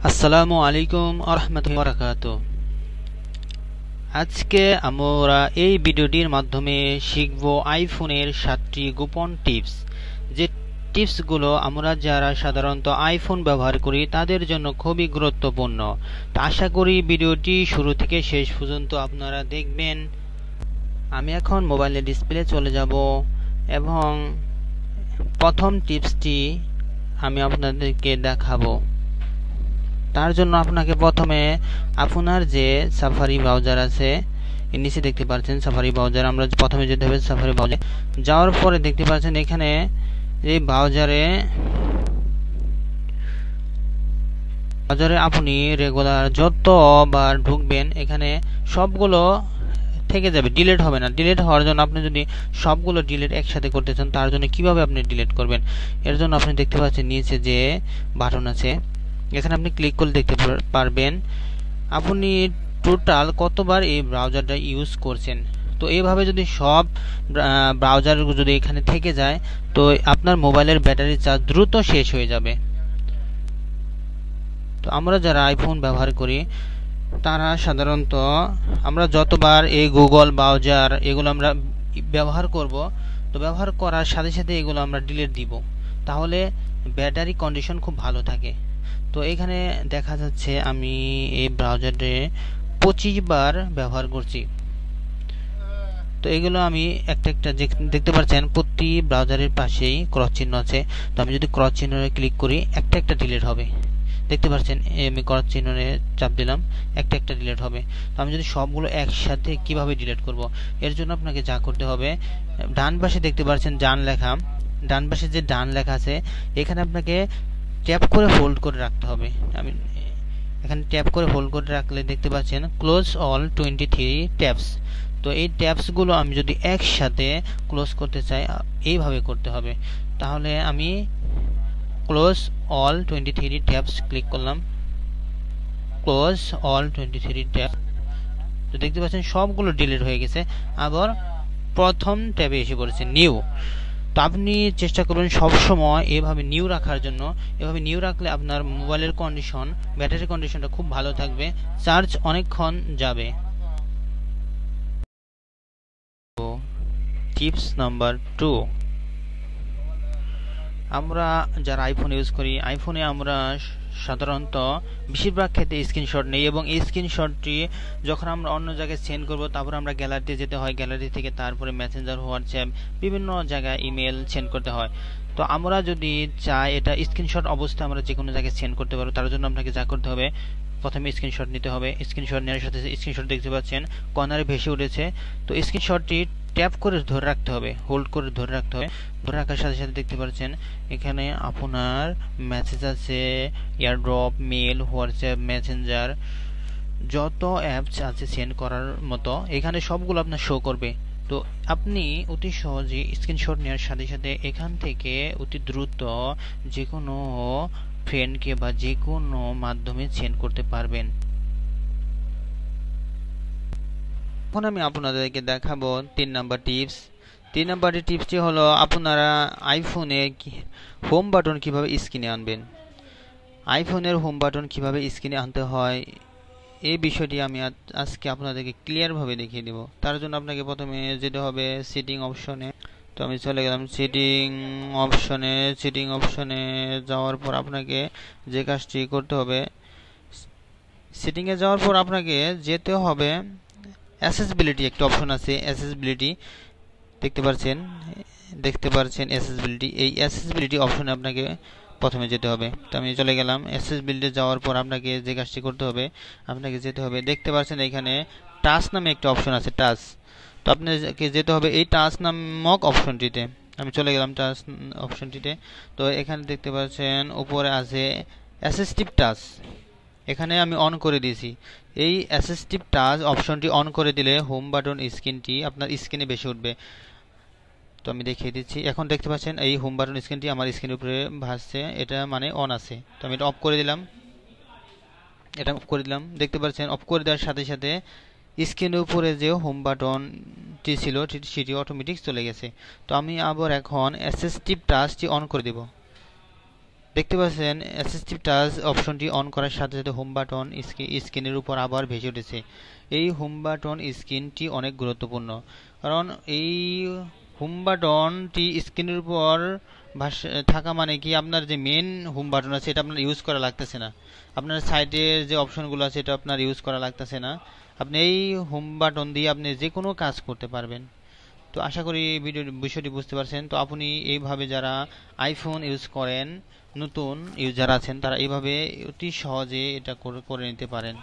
আসসালামু আলাইকুম আরহামাতুল্লাহি ওয়া বারাকাতুহু। আজকে আমরা এই ভিডিওটির মাধ্যমে শিখব আইফোনের 7টি গোপন টিপস। যে টিপসগুলো আমরা যারা সাধারণত আইফোন ব্যবহার করি তাদের জন্য খুবই গুরুত্বপূর্ণ। তো আশা করি ভিডিওটি শুরু থেকে শেষ পর্যন্ত আপনারা দেখবেন। আমি এখন মোবাইলের ডিসপ্লে চলে যাব এবং প্রথম টিপসটি আমি আপনাদেরকে দেখাবো। তার জন্য আপনাকে প্রথমে আপনার যে সাফারি ব্রাউজার আছে, এর নিচে দেখতে পাচ্ছেন সাফারি ব্রাউজার। আমরা প্রথমে যেতে হবে সাফারি ব্রাউজারে। যাওয়ার পরে দেখতে পাচ্ছেন এখানে এই ব্রাউজারে আপনি রেগুলার যতবার ঢুকবেন এখানে সবগুলো থেকে যাবে, ডিলিট হবে না। ডিলিট হওয়ার জন্য আপনি যদি সবগুলো ডিলিট একসাথে করতে চান, তার জন্য কিভাবে আপনি ডিলিট করবেন, এর জন্য আপনি দেখতে পাচ্ছেন নিচে যে বাটন আছে, এখানে আপনি ক্লিক করলে দেখতে পারবেন আপনি টোটাল কতবার এই ব্রাউজারটা ইউজ করছেন। তো এইভাবে যদি সব ব্রাউজার যদি এখানে থেকে যায়, তো আপনার মোবাইলের ব্যাটারি চার্জ দ্রুত শেষ হয়ে যাবে। তো আমরা যারা আইফোন ব্যবহার করি তারা সাধারণত আমরা যতবার এই গুগল ব্রাউজার এগুলো আমরা ব্যবহার করব, তো ব্যবহার করার সাথে সাথে এগুলো আমরা ডিলিট দিব, তাহলে ব্যাটারি কন্ডিশন খুব ভালো থাকে। তো এখানে দেখা যাচ্ছে আমি এই ব্রাউজারে 25 বার ব্যবহার করছি। তো এগুলো আমি একটা একটা দেখতে পাচ্ছেন প্রতি ব্রাউজারের পাশেই ক্রস চিহ্ন আছে। তো আমি যদি ক্রস চিহ্নে ক্লিক করি একটা একটা ডিলিট হবে। দেখতে পাচ্ছেন আমি ক্রস চিহ্নে চাপ দিলাম, একটা একটা ডিলিট হবে। তো আমি যদি সবগুলো একসাথে কিভাবে ডিলিট করব, এর জন্য আপনাকে যা করতে হবে, ডান পাশে দেখতে পাচ্ছেন ডান পাশে যে ডান লেখা আছে এখানে আপনাকে ট্যাপ করে হোল্ড করে রাখতে হবে। আমি এখানে ট্যাপ করে হোল্ড করে রাখলে দেখতে পাচ্ছেন ক্লোজ অল 23 ট্যাবস। তো এই ট্যাবসগুলো আমি যদি একসাথে ক্লোজ করতে চাই এইভাবে করতে হবে। তাহলে আমি ক্লোজ অল 23 ট্যাবস ক্লিক করলাম, ক্লোজ অল 23 ট্যাব। তো দেখতে পাচ্ছেন সবগুলো ডিলিট হয়ে গেছে, আবার প্রথম ট্যাবে এসে পড়েছে নিউ। তো আপনি চেষ্টা করবেন সবসময় এভাবে নিউ রাখার জন্য। এভাবে নিউ রাখলে আপনার মোবাইলের কন্ডিশন, ব্যাটারি কন্ডিশনটা খুব ভালো থাকবে, চার্জ অনেকক্ষণ যাবে। টিপস নাম্বার 2, আমরা যারা আইফোন ইউজ করি, আইফোনে আমরা সাধারণত বেশিরভাগ ক্ষেত্রে স্ক্রিনশট নেই, এবং এই স্ক্রিনশটটি যখন আমরা অন্য জায়গায় সেন্ড করব তারপরে আমরা গ্যালারিতে যেতে হয়, গ্যালারি থেকে তারপরে মেসেঞ্জার, হোয়াটসঅ্যাপ বিভিন্ন জায়গায় ইমেল সেন্ড করতে হয়। তো আমরা যদি চাই এটা স্ক্রিনশট অবস্থায় আমরা যে কোনো জায়গায় সেন্ড করতে পারবো, তার জন্য আপনাকে যা করতে হবে, প্রথমে স্ক্রিনশট নিতে হবে। স্ক্রিনশট নেওয়ার সাথে স্ক্রিনশট দেখতে পাচ্ছেন কর্নারে ভেসে উঠেছে। তো স্ক্রিনশটটি ট্যাপ করে ধরে রাখতে হবে, হোল্ড করে ধরে রাখতে হবে। ধরে রাখার সাথে সাথে দেখতে পাচ্ছেন এখানে আপনার মেসেজ আছে, এয়ারড্রপ, মেল, হোয়াটসঅ্যাপ, মেসেঞ্জার, যত অ্যাপস আছে সেন্ড করার মতো এখানে সবগুলো আপনার শো করবে। তো আপনি অতি সহজে স্ক্রিনশট নেওয়ার সাথে সাথে এখান থেকে অতি দ্রুত যে কোনো ফ্রেন্ডকে বা যে কোনো মাধ্যমে সেন্ড করতে পারবেন। এখন আমি আপনাদেরকে দেখাবো 3 নাম্বার টিপস। 3 নাম্বার টিপসটি হলো আপনারা আইফোনে হোম বাটন কিভাবে স্ক্রিনে আনবেন। আইফোনের হোম বাটন কিভাবে স্ক্রিনে আনতে হয় এই বিষয়টি আমি আজকে আপনাদেরকে ক্লিয়ারভাবে দেখিয়ে দেব। তার জন্য আপনাকে প্রথমে যেতে হবে সেটিং অপশনে। তো আমি চলে গেলাম সেটিং অপশনে যাওয়ার পর আপনাকে যে কাজটি করতে হবে, সেটিংয়ে যাওয়ার পর আপনাকে যেতে হবে অ্যাসেসিবিলিটি, একটা অপশন আছে অ্যাসেসিবিলিটি, দেখতে পাচ্ছেন অ্যাসেসিবিলিটি। এই অ্যাসেসিবিলিটি অপশনে আপনাকে প্রথমে যেতে হবে। তো আমি চলে গেলাম অ্যাসেসিবিলিটি। যাওয়ার পর আপনাকে যে কাজটি করতে হবে, আপনাকে যেতে হবে, দেখতে পাচ্ছেন এখানে টাচ নামে একটা অপশন আছে, টাচ। তো আপনাকে যেতে হবে এই টাচ নামক অপশনটিতে। আমি চলে গেলাম টাচ অপশনটিতে। তো এখানে দেখতে পাচ্ছেন উপরে আছে অ্যাসিস্টিভ টাচ, এখানে আমি অন করে দিয়েছি। এই অ্যাসিস্টিভ টাচ অপশনটি অন করে দিলে হোম বাটন স্ক্রিনটি আপনার স্ক্রিনে বেশি উঠবে। তো আমি দেখিয়ে দিচ্ছি, এখন দেখতে পাচ্ছেন এই হোম বাটন স্ক্রিনটি আমার স্ক্রিনের উপরে ভাসছে, এটা মানে অন আছে। তো আমি এটা অফ করে দিলাম, দেখতে পাচ্ছেন অফ করে দেওয়ার সাথে সাথে স্ক্রিনের উপরে যে হোম বাটনটি ছিল সেটি অটোমেটিক চলে গেছে। তো আমি আবার এখন অ্যাসিস্টিভ টাচটি অন করে দেব। দেখতে পাচ্ছেন অ্যাসিস্টিভ টাচ অপশনটি অন করার সাথে সাথে হোম বাটন স্ক্রিনের উপর আবার ভেসে উঠেছে। এই হোম বাটন স্ক্রিনটি অনেক গুরুত্বপূর্ণ, কারণ এই হোম বাটনটি স্ক্রিনের উপর থাকা মানে কি আপনার যে মেন হোম বাটন আছে এটা আপনার ইউজ করা লাগতেছে না, আপনার সাইডের যে অপশনগুলো আছে এটা আপনার ইউজ করা লাগতেছে না। আপনি এই হোম বাটন দিয়ে আপনি যে কোনো কাজ করতে পারবেন। তো আশা করি বিষয়টি বুঝতে পারছেন। তো আপনি এইভাবে যারা আইফোন ইউজ করেন, নতুন ইউজার আছেন, তারা এইভাবে অতি সহজে এটা করে নিতে পারেন।